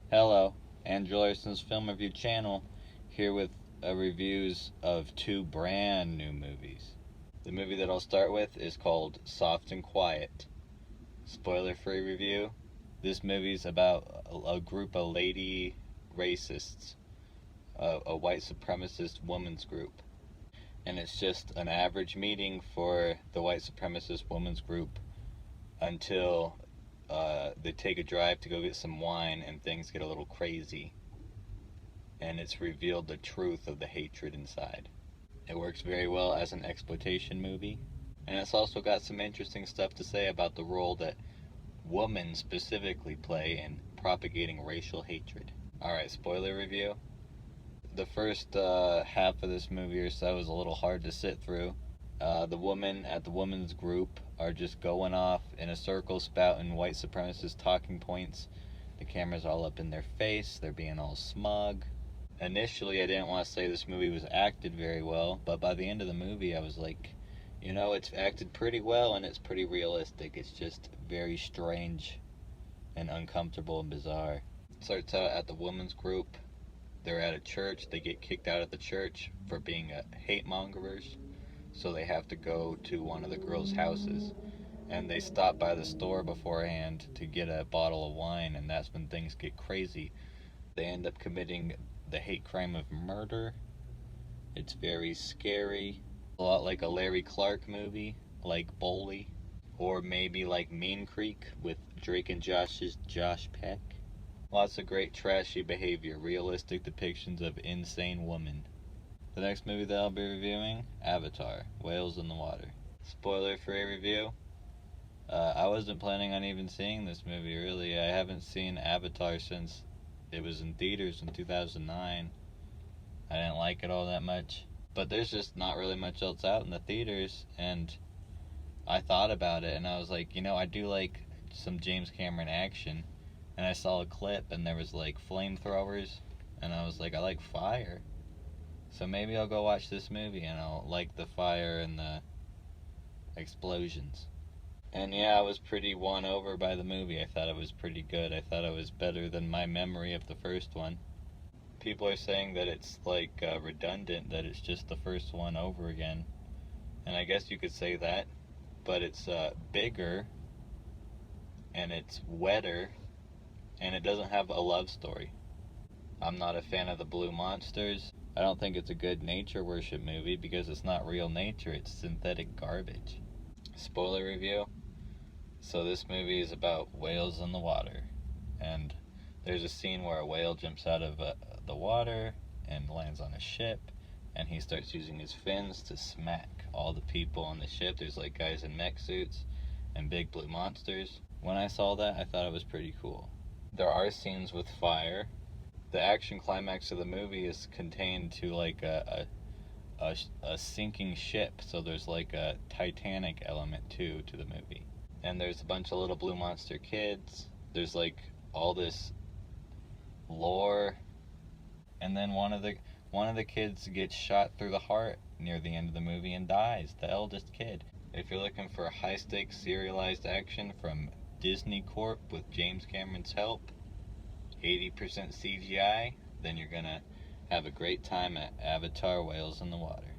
Hello, Andrew Larson's Film Review channel, here with reviews of two brand new movies. The movie that I'll start with is called Soft and Quiet. Spoiler-free review. This movie's about a group of lady racists, a white supremacist women's group. And it's just an average meeting for the white supremacist women's group until they take a drive to go get some wine and things get a little crazy, and it's revealed the truth of the hatred inside. It works very well as an exploitation movie, and it's also got some interesting stuff to say about the role that women specifically play in propagating racial hatred. Alright, spoiler review. The first half of this movie or so is a little hard to sit through. The women at the women's group are just going off in a circle spouting white supremacist talking points. The camera's all up in their face, they're being all smug. Initially, I didn't want to say this movie was acted very well, but by the end of the movie I was like, you know, it's acted pretty well and it's pretty realistic. It's just very strange and uncomfortable and bizarre. It starts out at the women's group. They're at a church. They get kicked out of the church for being hate mongers. So they have to go to one of the girls' houses, and they stop by the store beforehand to get a bottle of wine, and that's when things get crazy. They end up committing the hate crime of murder. It's very scary, a lot like a Larry Clark movie, like Bully, or maybe like Mean Creek with Drake and Josh's Josh Peck. Lots of great trashy behavior, realistic depictions of insane women. The next movie that I'll be reviewing, Avatar, Whales in the Water. Spoiler-free review. I wasn't planning on even seeing this movie, really. I haven't seen Avatar since it was in theaters in 2009. I didn't like it all that much. But there's just not really much else out in the theaters, and I thought about it, and I was like, you know, I do like some James Cameron action. And I saw a clip, and there was like flamethrowers, and I was like, I like fire. So maybe I'll go watch this movie and I'll like the fire and the explosions. And yeah, I was pretty won over by the movie. I thought it was pretty good. I thought it was better than my memory of the first one. People are saying that it's like redundant, that it's just the first one over again. And I guess you could say that. But it's bigger, and it's wetter, and it doesn't have a love story. I'm not a fan of the blue monsters. I don't think it's a good nature worship movie because it's not real nature, it's synthetic garbage. Spoiler review. So this movie is about whales in the water, and there's a scene where a whale jumps out of the water and lands on a ship, and he starts using his fins to smack all the people on the ship. There's like guys in mech suits and big blue monsters. When I saw that, I thought it was pretty cool. There are scenes with fire. The action climax of the movie is contained to like a sinking ship, so there's like a Titanic element too to the movie. And there's a bunch of little blue monster kids. There's like all this lore, and then one of the kids gets shot through the heart near the end of the movie and dies. The eldest kid. If you're looking for high stakes serialized action from Disney Corp with James Cameron's help, 80% CGI, then you're gonna have a great time at Avatar, Whales in the Water.